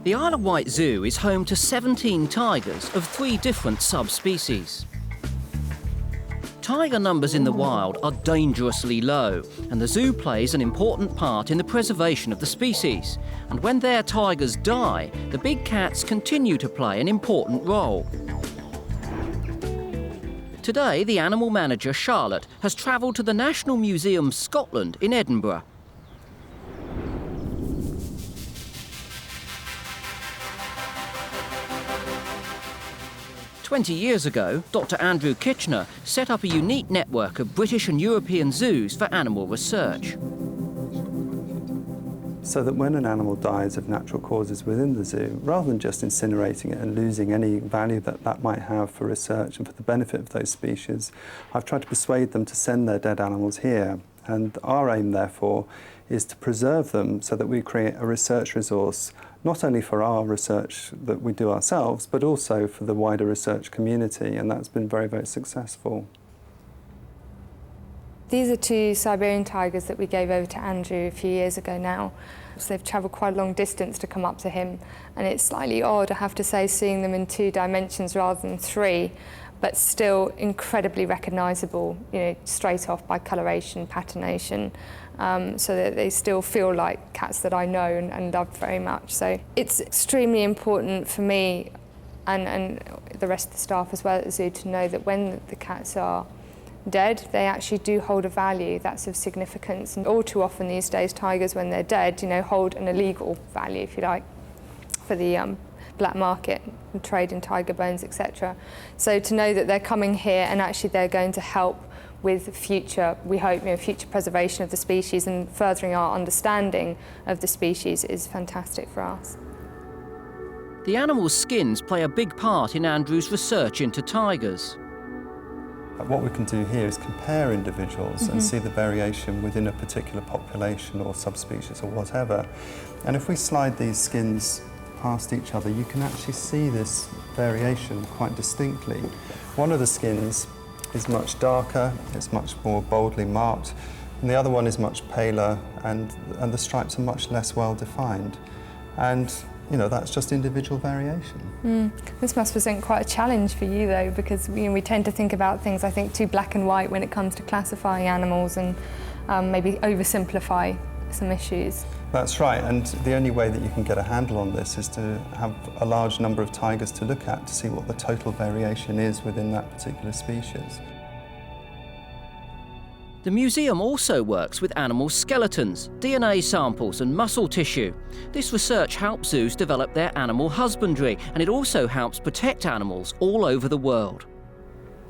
The Isle of Wight Zoo is home to 17 tigers of 3 different subspecies. Tiger numbers in the wild are dangerously low, and the zoo plays an important part in the preservation of the species. And when their tigers die, the big cats continue to play an important role. Today, the animal manager, Charlotte, has travelled to the National Museum Scotland in Edinburgh. "20 years ago, Dr. Andrew Kitchener set up a unique network of British and European zoos for animal research. So that when an animal dies of natural causes within the zoo, rather than just incinerating it and losing any value that that might have for research and for the benefit of those species, I've tried to persuade them to send their dead animals here. And our aim, therefore, is to preserve them so that we create a research resource not only for our research that we do ourselves, but also for the wider research community, and that's been very, very successful. These are 2 Siberian tigers that we gave over to Andrew a few years ago now. So they've travelled quite a long distance to come up to him, and it's slightly odd, I have to say, seeing them in 2 dimensions rather than 3, but still incredibly recognisable, you know, straight off by coloration, patternation. So that they still feel like cats that I know and love very much. So it's extremely important for me and the rest of the staff as well at the zoo to know that when the cats are dead, they actually do hold a value that's of significance. And all too often these days, tigers, when they're dead, you know, hold an illegal value, if you like, for the black market and trade in tiger bones, etc. So to know that they're coming here and actually they're going to help with future, we hope, you know, future preservation of the species and furthering our understanding of the species is fantastic for us. The animals' skins play a big part in Andrew's research into tigers. What we can do here is compare individuals and see the variation within a particular population or subspecies or whatever. And if we slide these skins past each other, you can actually see this variation quite distinctly. One of the skins is much darker, it's much more boldly marked, and the other one is much paler, and the stripes are much less well defined. And, you know, that's just individual variation. This must present quite a challenge for you, though, because we tend to think about things, I think, too black and white when it comes to classifying animals and maybe oversimplify some issues. That's right, and the only way that you can get a handle on this is to have a large number of tigers to look at to see what the total variation is within that particular species. The museum also works with animal skeletons, DNA samples and muscle tissue. This research helps zoos develop their animal husbandry, and it also helps protect animals all over the world.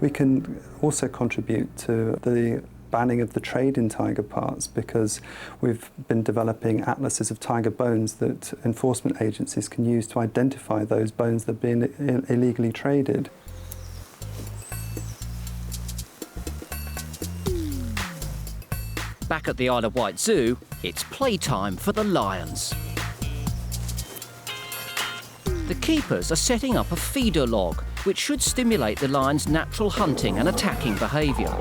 We can also contribute to the banning of the trade in tiger parts because we've been developing atlases of tiger bones that enforcement agencies can use to identify those bones that have been illegally traded. Back at the Isle of Wight Zoo, it's playtime for the lions. The keepers are setting up a feeder log, which should stimulate the lions' natural hunting and attacking behaviour.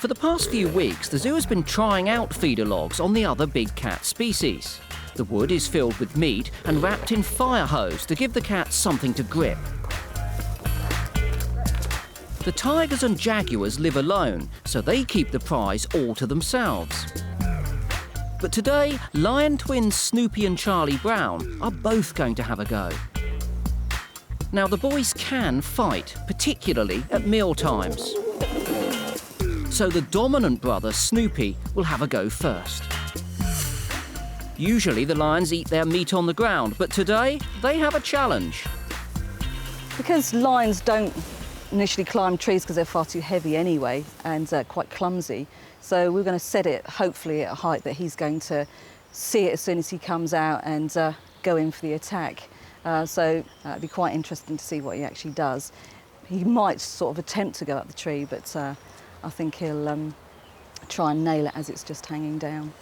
For the past few weeks, the zoo has been trying out feeder logs on the other big cat species. The wood is filled with meat and wrapped in fire hose to give the cats something to grip. The tigers and jaguars live alone, so they keep the prize all to themselves. But today, lion twins Snoopy and Charlie Brown are both going to have a go. Now, the boys can fight, particularly at meal times. So the dominant brother, Snoopy, will have a go first. Usually the lions eat their meat on the ground, but today they have a challenge. Because lions don't initially climb trees because they're far too heavy anyway and quite clumsy. So we're going to set it, hopefully, at a height that he's going to see it as soon as he comes out and go in for the attack. So it'd be quite interesting to see what he actually does. He might sort of attempt to go up the tree, but I think he'll try and nail it as it's just hanging down.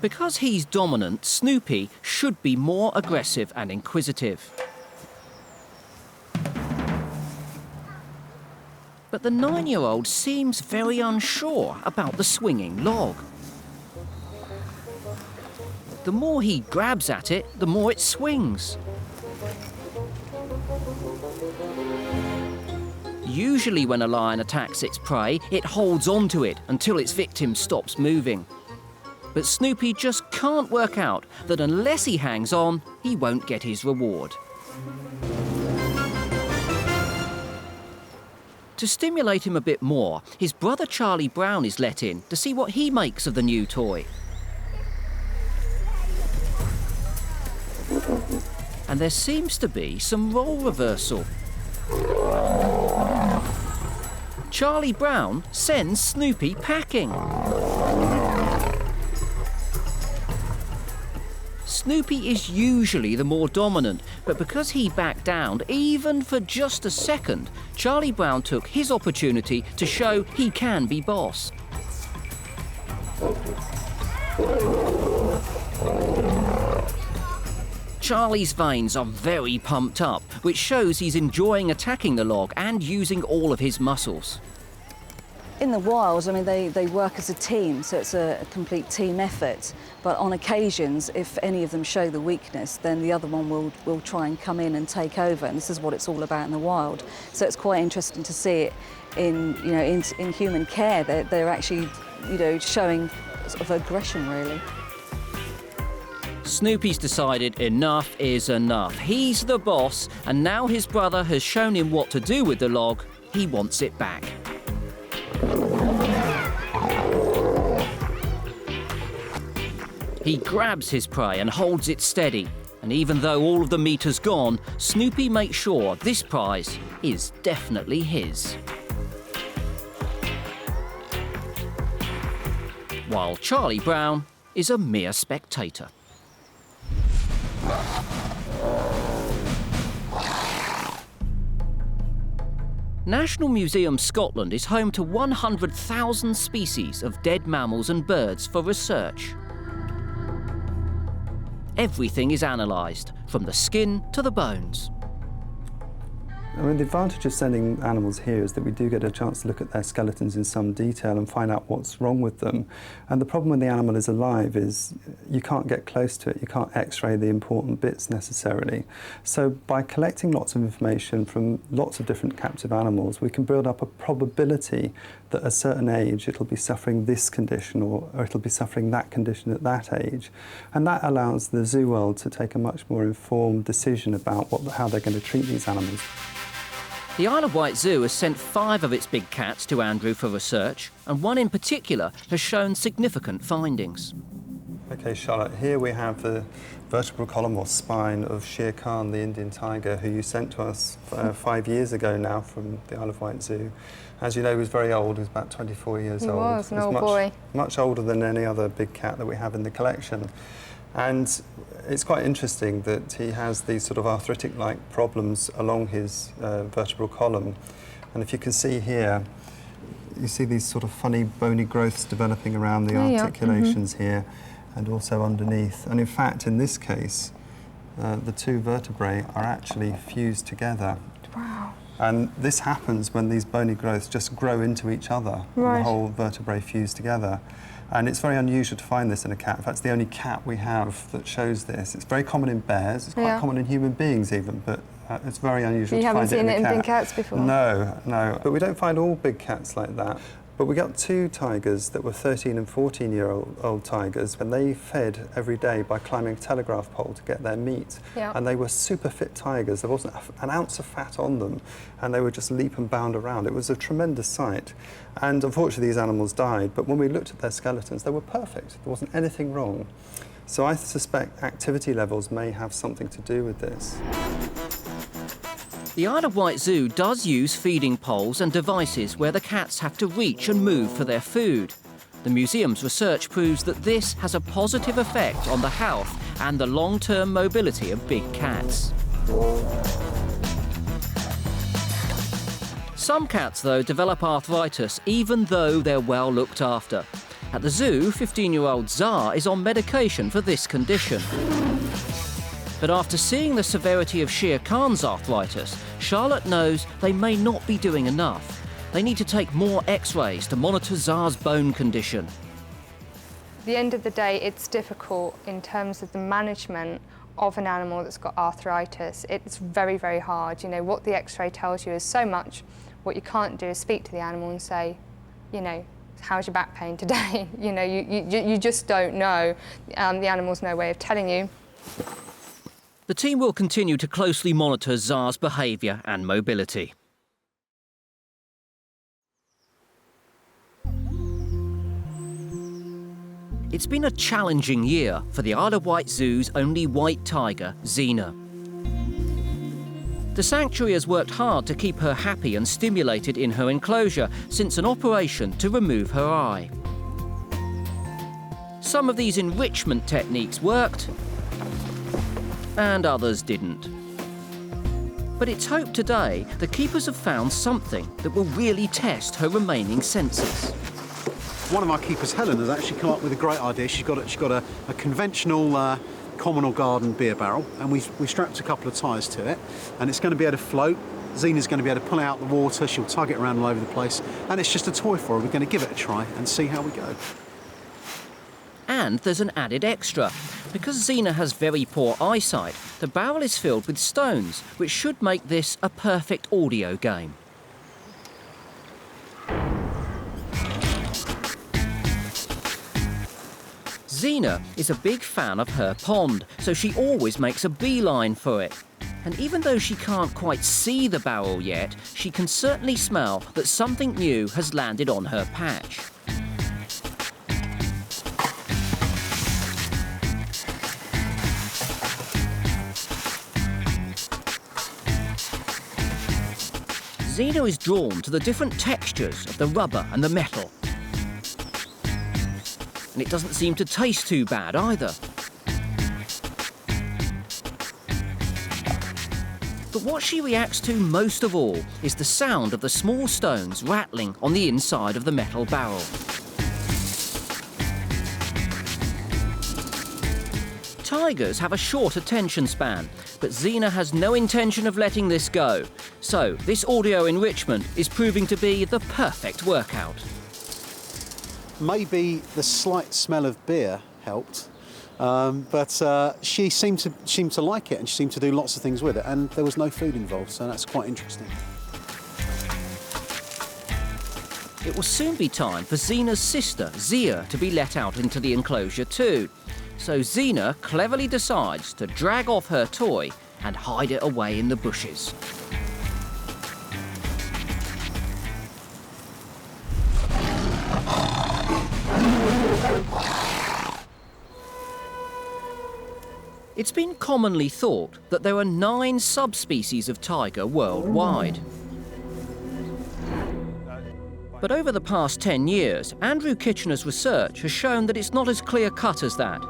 Because he's dominant, Snoopy should be more aggressive and inquisitive. But the 9-year-old seems very unsure about the swinging log. The more he grabs at it, the more it swings. Usually when a lion attacks its prey, it holds onto it until its victim stops moving. But Snoopy just can't work out that unless he hangs on, he won't get his reward. To stimulate him a bit more, his brother Charlie Brown is let in to see what he makes of the new toy. And there seems to be some role reversal. Charlie Brown sends Snoopy packing. Snoopy is usually the more dominant, but because he backed down even for just a second, Charlie Brown took his opportunity to show he can be boss. Charlie's veins are very pumped up, which shows he's enjoying attacking the log and using all of his muscles. In the wild, I mean, they work as a team, so it's a complete team effort. But on occasions, if any of them show the weakness, then the other one will try and come in and take over. And this is what it's all about in the wild. So it's quite interesting to see it in human care. They're actually, showing sort of aggression, really. Snoopy's decided enough is enough. He's the boss, and now his brother has shown him what to do with the log. He wants it back. He grabs his prey and holds it steady. And even though all of the meat has gone, Snoopy makes sure this prize is definitely his. While Charlie Brown is a mere spectator. National Museum Scotland is home to 100,000 species of dead mammals and birds for research. Everything is analysed, from the skin to the bones. I mean, the advantage of sending animals here is that we do get a chance to look at their skeletons in some detail and find out what's wrong with them. And the problem when the animal is alive is you can't get close to it, you can't x-ray the important bits necessarily. So by collecting lots of information from lots of different captive animals, we can build up a probability that at a certain age it'll be suffering this condition or it'll be suffering that condition at that age. And that allows the zoo world to take a much more informed decision about how they're going to treat these animals. The Isle of Wight Zoo has sent 5 of its big cats to Andrew for research, and one in particular has shown significant findings. OK, Charlotte, here we have the vertebral column or spine of Shere Khan, the Indian tiger, who you sent to us 5 years ago now from the Isle of Wight Zoo. As you know, he was very old, he was about 24 years old. He was an old boy. Much older than any other big cat that we have in the collection. And it's quite interesting that he has these sort of arthritic-like problems along his vertebral column. And if you can see here, you see these sort of funny bony growths developing around the articulations here and also underneath. And in fact, in this case, the 2 vertebrae are actually fused together. Wow. And this happens when these bony growths just grow into each other, right. And the whole vertebrae fuse together. And it's very unusual to find this in a cat. In fact, it's the only cat we have that shows this. It's very common in bears, it's quite common in human beings even, but it's very unusual to find it in a cat. You haven't seen it in big cats before? No, no. But we don't find all big cats like that. But we got 2 tigers that were 13 and 14-year-old tigers, and they fed every day by climbing a telegraph pole to get their meat. Yeah. And they were super fit tigers. There wasn't an ounce of fat on them, and they would just leap and bound around. It was a tremendous sight. And unfortunately, these animals died, but when we looked at their skeletons, they were perfect. There wasn't anything wrong. So I suspect activity levels may have something to do with this. The Isle of Wight Zoo does use feeding poles and devices where the cats have to reach and move for their food. The museum's research proves that this has a positive effect on the health and the long-term mobility of big cats. Some cats, though, develop arthritis even though they're well looked after. At the zoo, 15-year-old Zara is on medication for this condition. But after seeing the severity of Shere Khan's arthritis, Charlotte knows they may not be doing enough. They need to take more X-rays to monitor Zara's bone condition. At the end of the day, it's difficult in terms of the management of an animal that's got arthritis. It's very, very hard. You know, what the X-ray tells you is so much. What you can't do is speak to the animal and say, you know, how's your back pain today? You know, you just don't know. The animal's no way of telling you. The team will continue to closely monitor Zara's behaviour and mobility. It's been a challenging year for the Isle of Wight Zoo's only white tiger, Zena. The sanctuary has worked hard to keep her happy and stimulated in her enclosure since an operation to remove her eye. Some of these enrichment techniques worked, and others didn't. But it's hoped today the keepers have found something that will really test her remaining senses. One of our keepers, Helen, has actually come up with a great idea. She's got a conventional common or garden beer barrel, and we strapped a couple of tyres to it, and it's going to be able to float. Zena's going to be able to pull out the water, she'll tug it around all over the place, and it's just a toy for her. We're going to give it a try and see how we go. And there's an added extra. Because Zena has very poor eyesight, the barrel is filled with stones, which should make this a perfect audio game. Zena is a big fan of her pond, so she always makes a beeline for it. And even though she can't quite see the barrel yet, she can certainly smell that something new has landed on her patch. Zena is drawn to the different textures of the rubber and the metal. And it doesn't seem to taste too bad either. But what she reacts to most of all is the sound of the small stones rattling on the inside of the metal barrel. Tigers have a short attention span, but Zena has no intention of letting this go. So this audio enrichment is proving to be the perfect workout. Maybe the slight smell of beer helped, but she seemed to like it, and she seemed to do lots of things with it, and there was no food involved, so that's quite interesting. It will soon be time for Zena's sister, Zia, to be let out into the enclosure too. So Zena cleverly decides to drag off her toy and hide it away in the bushes. It's been commonly thought that there are 9 subspecies of tiger worldwide. But over the past 10 years, Andrew Kitchener's research has shown that it's not as clear-cut as that.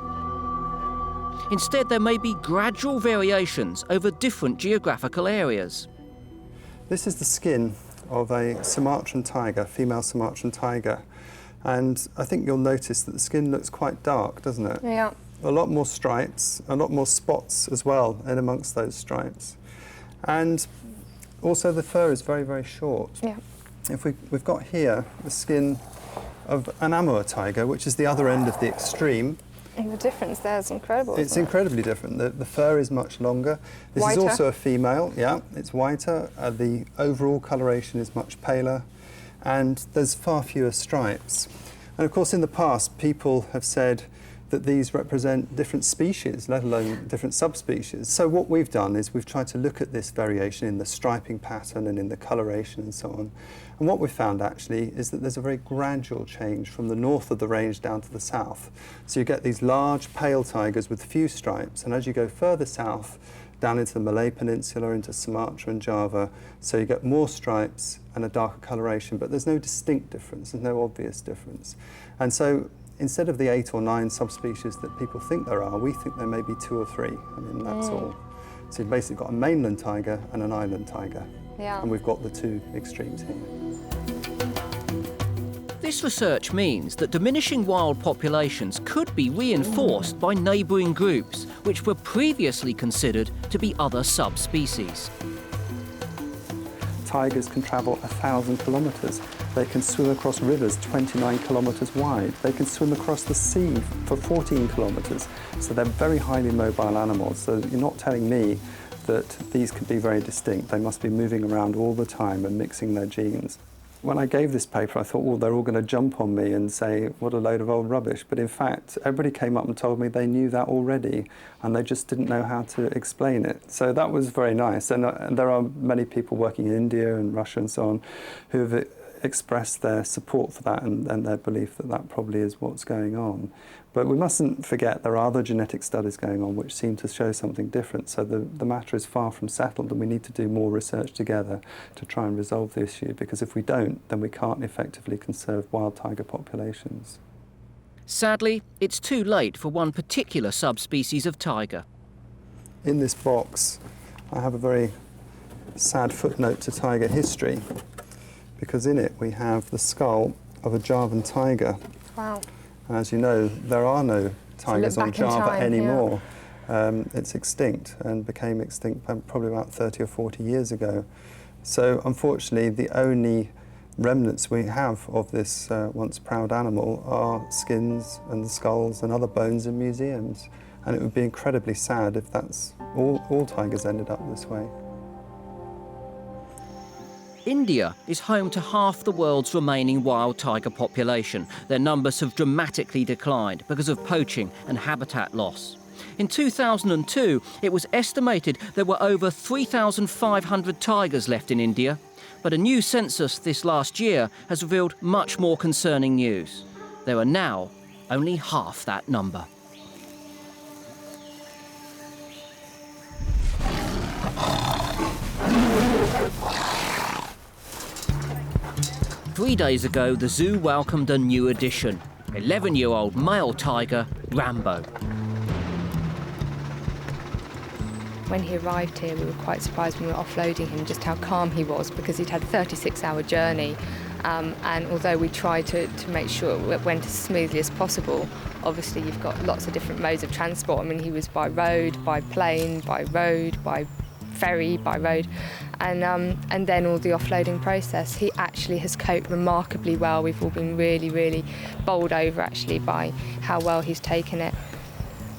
Instead, there may be gradual variations over different geographical areas. This is the skin of a Sumatran tiger, female Sumatran tiger. And I think you'll notice that the skin looks quite dark, doesn't it? Yeah. A lot more stripes, a lot more spots as well in amongst those stripes. And also the fur is very, very short. Yeah. If we've got here the skin of an Amur tiger, which is the other end of the extreme. And the difference there is incredible. It's incredibly different. The fur is much longer. This Whiter. is also a female, yeah, it's whiter. The overall coloration is much paler, and there's far fewer stripes. And of course, in the past, people have said that these represent different species, let alone different subspecies. So what we've done is we've tried to look at this variation in the striping pattern and in the coloration and so on. And what we've found actually is that there's a very gradual change from the north of the range down to the south. So you get these large pale tigers with few stripes, and as you go further south, down into the Malay Peninsula, into Sumatra and Java. So you get more stripes and a darker coloration, but there's no distinct difference, there's no obvious difference. And so instead of the 8 or 9 subspecies that people think there are, we think there may be 2 or 3. I mean, that's all. So you've basically got a mainland tiger and an island tiger. Yeah. And we've got the 2 extremes here. This research means that diminishing wild populations could be reinforced by neighbouring groups, which were previously considered to be other subspecies. Tigers can travel 1,000 kilometres. They can swim across rivers 29 kilometres wide. They can swim across the sea for 14 kilometres. So they're very highly mobile animals. So you're not telling me that these could be very distinct. They must be moving around all the time and mixing their genes. When I gave this paper, I thought, well, they're all going to jump on me and say, what a load of old rubbish. But in fact, everybody came up and told me they knew that already, and they just didn't know how to explain it. So that was very nice. And there are many people working in India and Russia and so on who have expressed their support for that and their belief that that probably is what's going on. But we mustn't forget there are other genetic studies going on which seem to show something different. So the matter is far from settled, and we need to do more research together to try and resolve the issue, because if we don't, then we can't effectively conserve wild tiger populations. Sadly, it's too late for one particular subspecies of tiger. In this box, I have a very sad footnote to tiger history, because in it we have the skull of a Javan tiger. Wow. As you know, there are no tigers on Java anymore. Yeah. It's extinct and became extinct probably about 30 or 40 years ago. So unfortunately, the only remnants we have of this once proud animal are skins and skulls and other bones in museums. And it would be incredibly sad if that's all tigers ended up this way. India is home to half the world's remaining wild tiger population. Their numbers have dramatically declined because of poaching and habitat loss. In 2002, it was estimated there were over 3,500 tigers left in India. But a new census this last year has revealed much more concerning news. There are now only half that number. Three days ago, the zoo welcomed a new addition, 11-year-old male tiger, Rambo. When he arrived here, we were quite surprised when we were offloading him just how calm he was, because he'd had a 36-hour journey. And although we tried to make sure it went as smoothly as possible, obviously you've got lots of different modes of transport. I mean, he was by road, by plane, by road, by ferry, by road, and then all the offloading process. He actually has coped remarkably well. We've all been really, really bowled over actually by how well he's taken it.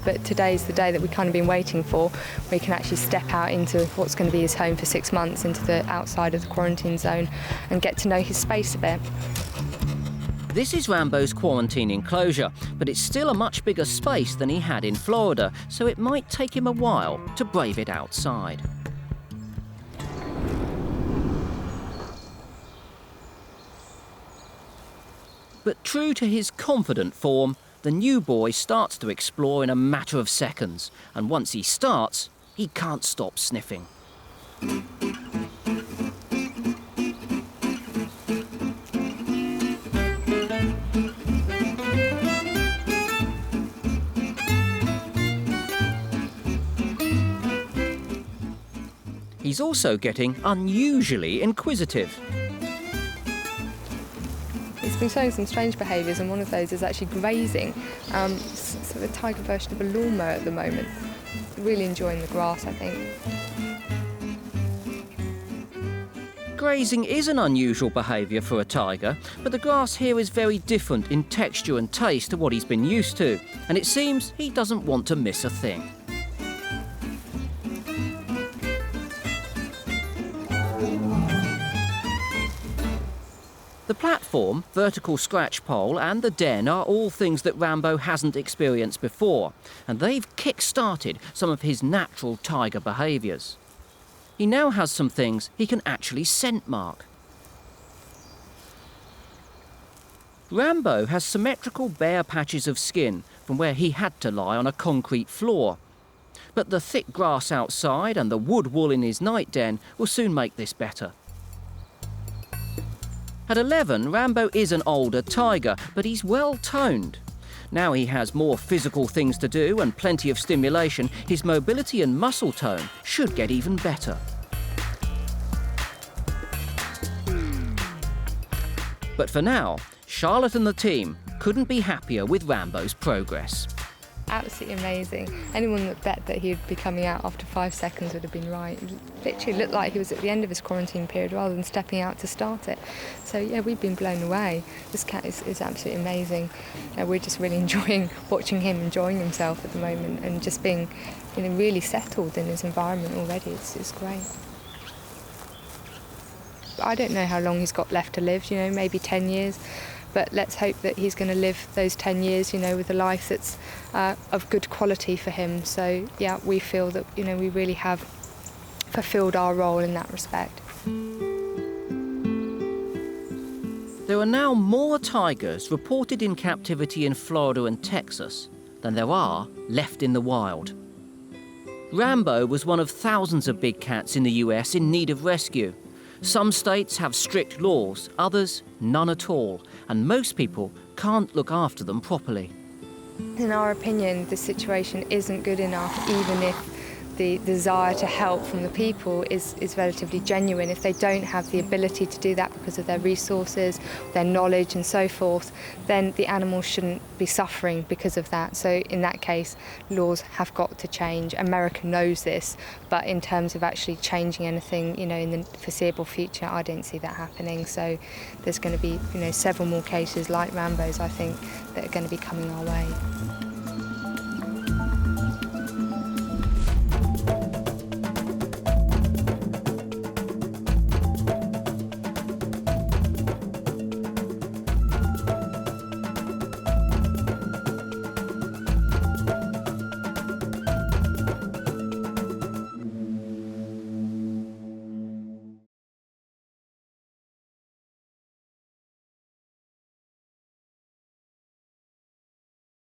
But today's the day that we've kind of been waiting for. We can actually step out into what's going to be his home for 6 months, into the outside of the quarantine zone, and get to know his space a bit. This is Rambo's quarantine enclosure, but it's still a much bigger space than he had in Florida, so it might take him a while to brave it outside. But true to his confident form, the new boy starts to explore in a matter of seconds, and once he starts, he can't stop sniffing. He's also getting unusually inquisitive. He's been showing some strange behaviours, and one of those is actually grazing. So the tiger version of a lawnmower at the moment. Really enjoying the grass, I think. Grazing is an unusual behaviour for a tiger, but the grass here is very different in texture and taste to what he's been used to, and it seems he doesn't want to miss a thing. The platform, vertical scratch pole and the den are all things that Rambo hasn't experienced before, and they've kick-started some of his natural tiger behaviours. He now has some things he can actually scent mark. Rambo has symmetrical bare patches of skin from where he had to lie on a concrete floor. But the thick grass outside and the wood wool in his night den will soon make this better. At 11, Rambo is an older tiger, but he's well toned. Now he has more physical things to do and plenty of stimulation, his mobility and muscle tone should get even better. But for now, Charlotte and the team couldn't be happier with Rambo's progress. Absolutely amazing. Anyone that bet that he'd be coming out after 5 seconds would have been right. It literally looked like he was at the end of his quarantine period rather than stepping out to start it. So yeah, we've been blown away. This cat is absolutely amazing. We're just really enjoying watching him enjoying himself at the moment and just being, you know, really settled in his environment already. It's great. I don't know how long he's got left to live, you know, maybe 10 years. But let's hope that he's going to live those 10 years, you know, with a life that's of good quality for him. So, yeah, we feel that, you know, we really have fulfilled our role in that respect. There are now more tigers reported in captivity in Florida and Texas than there are left in the wild. Rambo was one of thousands of big cats in the US in need of rescue. Some states have strict laws, others none at all, and most people can't look after them properly. In our opinion, the situation isn't good enough, even if the desire to help from the people is relatively genuine. If they don't have the ability to do that because of their resources, their knowledge and so forth, then the animals shouldn't be suffering because of that. So in that case, laws have got to change. America knows this, but in terms of actually changing anything, you know, in the foreseeable future, I don't see that happening. So there's going to be, you know, several more cases like Rambo's, I think, that are going to be coming our way.